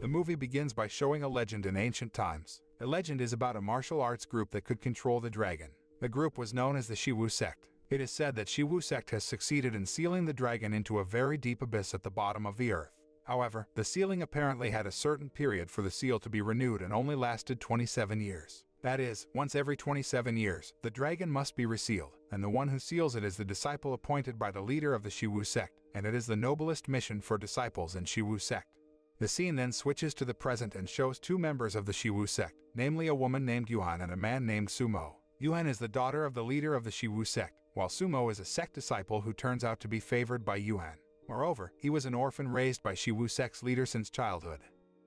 The movie begins by showing a legend in ancient times. The legend is about a martial arts group that could control the dragon. The group was known as the Shiwoo Sect. It is said that Shiwoo Sect has succeeded in sealing the dragon into a very deep abyss at the bottom of the earth. However, the sealing apparently had a certain period for the seal to be renewed and only lasted 27 years. That is, once every 27 years, the dragon must be resealed, and the one who seals it is the disciple appointed by the leader of the Shiwoo Sect, and it is the noblest mission for disciples in Shiwoo Sect. The scene then switches to the present and shows two members of the Shiwoo Sect, namely a woman named Yuan and a man named Sumo. Yuan is the daughter of the leader of the Shiwoo Sect, while Sumo is a sect disciple who turns out to be favored by Yuan. Moreover, he was an orphan raised by Shiwoo Sect's leader since childhood.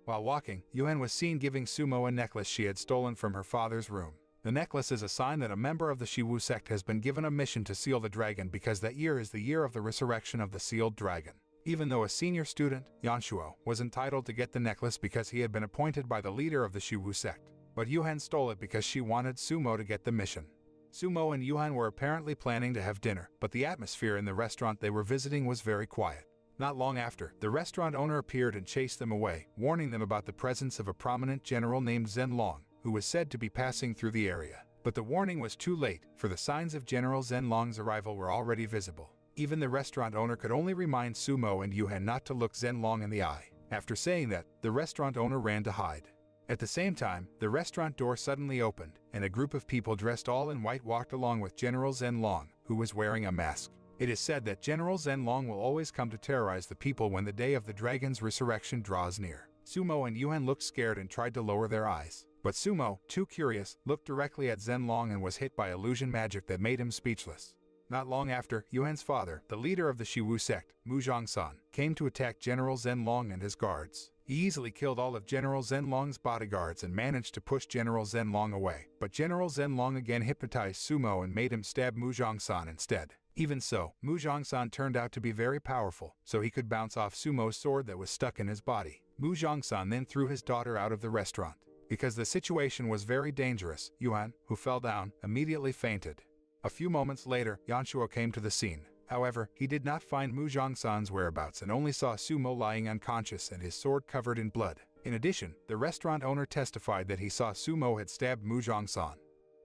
While walking, Yuan was seen giving Sumo a necklace she had stolen from her father's room. The necklace is a sign that a member of the Shiwoo Sect has been given a mission to seal the dragon because that year is the year of the resurrection of the sealed dragon. Even though a senior student, Yanshuo, was entitled to get the necklace because he had been appointed by the leader of the Shiwoo Sect, but Yuan stole it because she wanted Sumo to get the mission. Sumo and Yuan were apparently planning to have dinner, but the atmosphere in the restaurant they were visiting was very quiet. Not long after, the restaurant owner appeared and chased them away, warning them about the presence of a prominent general named Zen Long, who was said to be passing through the area. But the warning was too late, for the signs of General Zen Long's arrival were already visible. Even the restaurant owner could only remind Sumo and Yuan not to look Zen Long in the eye. After saying that, the restaurant owner ran to hide. At the same time, the restaurant door suddenly opened, and a group of people dressed all in white walked along with General Zen Long, who was wearing a mask. It is said that General Zen Long will always come to terrorize the people when the day of the dragon's resurrection draws near. Sumo and Yuan looked scared and tried to lower their eyes. But Sumo, too curious, looked directly at Zen Long and was hit by illusion magic that made him speechless. Not long after, Yuan's father, the leader of the Shiwoo Sect, Muzhong-san, came to attack General Zen Long and his guards. He easily killed all of General Zen Long's bodyguards and managed to push General Zen Long away. But General Zen Long again hypnotized Sumo and made him stab Muzhong-san instead. Even so, Muzhong-san turned out to be very powerful, so he could bounce off Sumo's sword that was stuck in his body. Muzhong-san then threw his daughter out of the restaurant. Because the situation was very dangerous, Yuan, who fell down, immediately fainted. A few moments later, Yanshuo came to the scene. However, he did not find Muzhong-san's whereabouts and only saw Sumo lying unconscious and his sword covered in blood. In addition, the restaurant owner testified that he saw Sumo had stabbed Muzhong-san.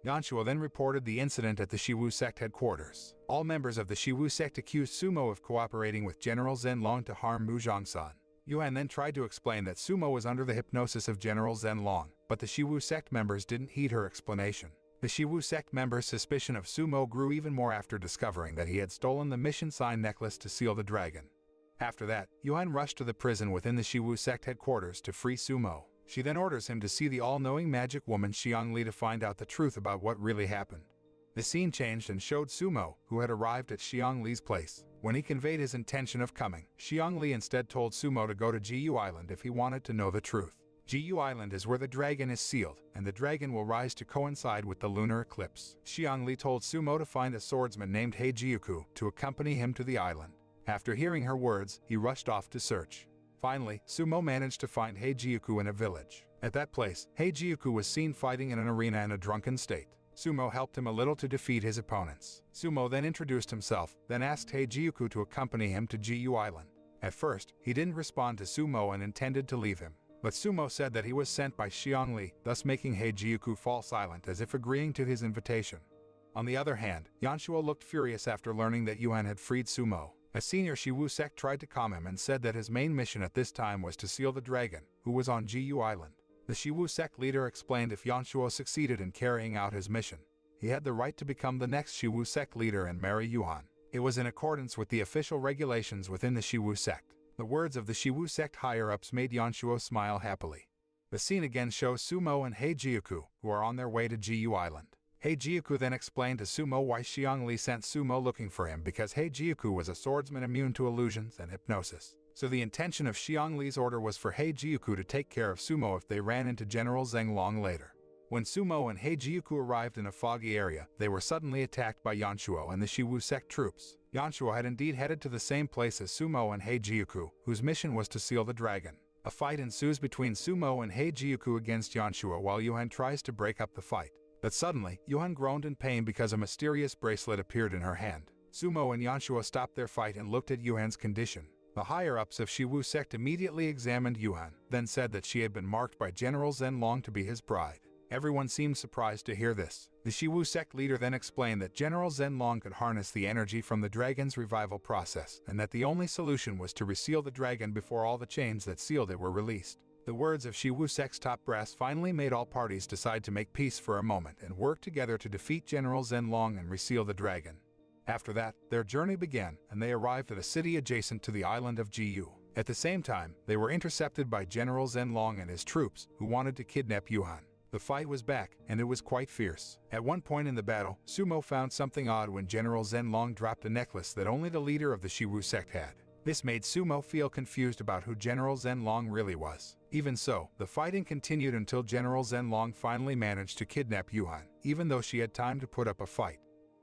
Yanshuo then reported the incident at the Shiwoo Sect headquarters. All members of the Shiwoo Sect accused Sumo of cooperating with General Zen Long to harm Muzhong-san. Yuan then tried to explain that Sumo was under the hypnosis of General Zen Long, but the Shiwoo Sect members didn't heed her explanation. The Shiwoo Sect members' suspicion of Sumo grew even more after discovering that he had stolen the mission sign necklace to seal the dragon. After that, Yuan rushed to the prison within the Shiwoo Sect headquarters to free Sumo. She then orders him to see the all-knowing magic woman Xiangli to find out the truth about what really happened. The scene changed and showed Sumo, who had arrived at Xiangli's place. When he conveyed his intention of coming, Xiangli instead told Sumo to go to Jiyu Island if he wanted to know the truth. Jiyu Island is where the dragon is sealed, and the dragon will rise to coincide with the lunar eclipse. Xiangli told Sumo to find a swordsman named Heijiuku to accompany him to the island. After hearing her words, he rushed off to search. Finally, Sumo managed to find Heijiuku in a village. At that place, Heijiuku was seen fighting in an arena in a drunken state. Sumo helped him a little to defeat his opponents. Sumo then introduced himself, then asked Heijiuku to accompany him to Jiyu Island. At first, he didn't respond to Sumo and intended to leave him. But Sumo said that he was sent by Xiangli, thus making Heijiuku fall silent as if agreeing to his invitation. On the other hand, Yanshuo looked furious after learning that Yuan had freed Sumo. A senior Shiwoo Sect tried to calm him and said that his main mission at this time was to seal the dragon, who was on Jiyu Island. The Shiwoo Sect leader explained if Yanshuo succeeded in carrying out his mission, he had the right to become the next Shiwoo Sect leader and marry Yuan. It was in accordance with the official regulations within the Shiwoo Sect. The words of the Shiwoo Sect higher-ups made Yanshuo smile happily. The scene again shows Sumo and Heijiuku, who are on their way to Jiyu Island. Heijiuku then explained to Sumo why Xiangli sent Sumo looking for him because Heijiuku was a swordsman immune to illusions and hypnosis. So the intention of Xiangli's order was for Heijiuku to take care of Sumo if they ran into General Zen Long later. When Sumo and Heijiuku arrived in a foggy area, they were suddenly attacked by Yanshuo and the Shiwoo Sect troops. Yanshuo had indeed headed to the same place as Sumo and Heijiuku, whose mission was to seal the dragon. A fight ensues between Sumo and Heijiuku against Yanshuo while Yuan tries to break up the fight. But suddenly, Yuan groaned in pain because a mysterious bracelet appeared in her hand. Sumo and Yanshuo stopped their fight and looked at Yuan's condition. The higher-ups of Shiwoo Sect immediately examined Yuan, then said that she had been marked by General Zen Long to be his bride. Everyone seemed surprised to hear this. The Shiwoo Sect leader then explained that General Zen Long could harness the energy from the dragon's revival process, and that the only solution was to reseal the dragon before all the chains that sealed it were released. The words of Shiwoo Sect's top brass finally made all parties decide to make peace for a moment and work together to defeat General Zen Long and reseal the dragon. After that, their journey began, and they arrived at a city adjacent to the island of Iqiyi. At the same time, they were intercepted by General Zen Long and his troops, who wanted to kidnap Yuan. The fight was back, and it was quite fierce. At one point in the battle, Sumo found something odd when General Zen Long dropped a necklace that only the leader of the Shiwoo Sect had. This made Sumo feel confused about who General Zen Long really was. Even so, the fighting continued until General Zen Long finally managed to kidnap Yuan, even though she had time to put up a fight.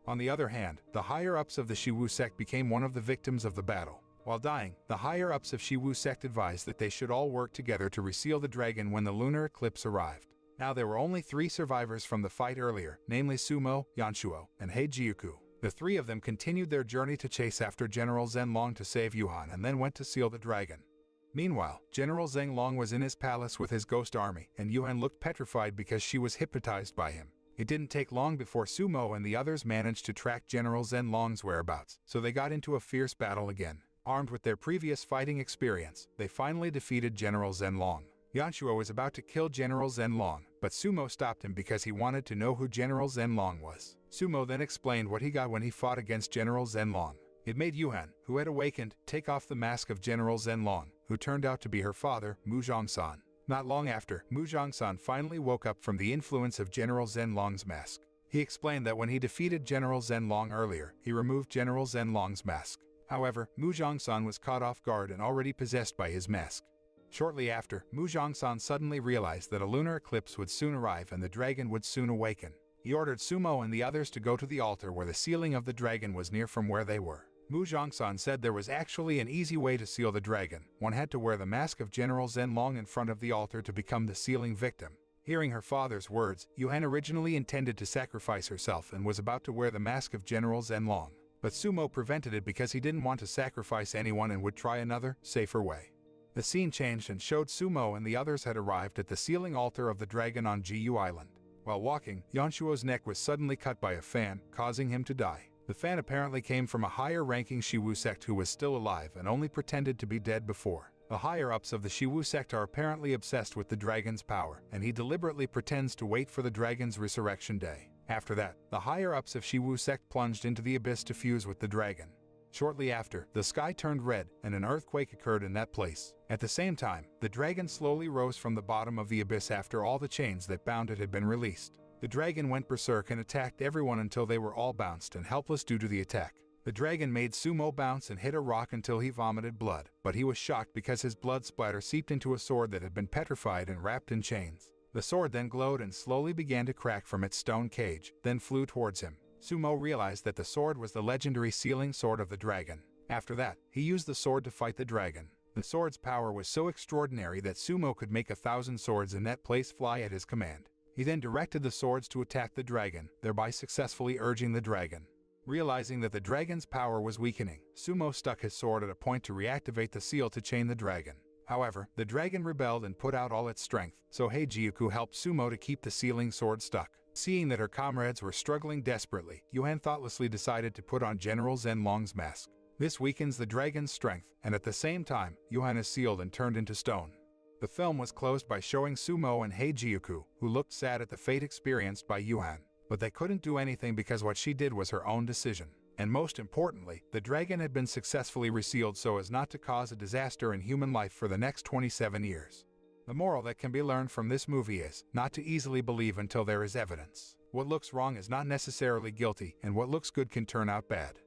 On the other hand, the higher-ups of the Shiwoo Sect became one of the victims of the battle. While dying, the higher-ups of Shiwoo Sect advised that they should all work together to reseal the dragon when the lunar eclipse arrived. Now there were only 3 survivors from the fight earlier, namely Sumo, Yanshuo, and Iqiyi. The 3 of them continued their journey to chase after General Zen Long to save Yuan and then went to seal the dragon. Meanwhile, General Zen Long was in his palace with his ghost army, and Yuan looked petrified because she was hypnotized by him. It didn't take long before Sumo and the others managed to track General Zen Long's whereabouts, so they got into a fierce battle again. Armed with their previous fighting experience, they finally defeated General Zen Long. Yanshuo was about to kill General Zen Long, but Sumo stopped him because he wanted to know who General Zen Long was. Sumo then explained what he got when he fought against General Zen Long. It made Yuan, who had awakened, take off the mask of General Zen Long, who turned out to be her father, Muzhongsan. Not long after, Muzhongsan finally woke up from the influence of General Zen Long's mask. He explained that when he defeated General Zen Long earlier, he removed General Zen Long's mask. However, Muzhongsan was caught off guard and already possessed by his mask. Shortly after, Muzhongsan suddenly realized that a lunar eclipse would soon arrive and the dragon would soon awaken. He ordered Sumo and the others to go to the altar where the sealing of the dragon was near from where they were. Muzhongsan said there was actually an easy way to seal the dragon. One had to wear the mask of General Zen Long in front of the altar to become the sealing victim. Hearing her father's words, Yuan originally intended to sacrifice herself and was about to wear the mask of General Zen Long. But Sumo prevented it because he didn't want to sacrifice anyone and would try another, safer way. The scene changed and showed Sumo and the others had arrived at the sealing altar of the dragon on Iqiyi Island. While walking, Yanshuo's neck was suddenly cut by a fan, causing him to die. The fan apparently came from a higher-ranking Shiwoo Sect who was still alive and only pretended to be dead before. The higher-ups of the Shiwoo Sect are apparently obsessed with the dragon's power, and he deliberately pretends to wait for the dragon's resurrection day. After that, the higher-ups of Shiwoo Sect plunged into the abyss to fuse with the dragon. Shortly after, the sky turned red, and an earthquake occurred in that place. At the same time, the dragon slowly rose from the bottom of the abyss after all the chains that bound it had been released. The dragon went berserk and attacked everyone until they were all bounced and helpless due to the attack. The dragon made Sumo bounce and hit a rock until he vomited blood, but he was shocked because his blood splatter seeped into a sword that had been petrified and wrapped in chains. The sword then glowed and slowly began to crack from its stone cage, then flew towards him. Sumo realized that the sword was the legendary sealing sword of the dragon. After that, he used the sword to fight the dragon. The sword's power was so extraordinary that Sumo could make 1,000 swords in that place fly at his command. He then directed the swords to attack the dragon, thereby successfully urging the dragon. Realizing that the dragon's power was weakening, Sumo stuck his sword at a point to reactivate the seal to chain the dragon. However, the dragon rebelled and put out all its strength, so Iqiyi helped Sumo to keep the sealing sword stuck. Seeing that her comrades were struggling desperately, Yuan thoughtlessly decided to put on General Zen Long's mask. This weakens the dragon's strength, and at the same time, Yuan is sealed and turned into stone. The film was closed by showing Sumo and Iqiyi, who looked sad at the fate experienced by Yuan. But they couldn't do anything because what she did was her own decision. And most importantly, the dragon had been successfully resealed so as not to cause a disaster in human life for the next 27 years. The moral that can be learned from this movie is not to easily believe until there is evidence. What looks wrong is not necessarily guilty, and what looks good can turn out bad.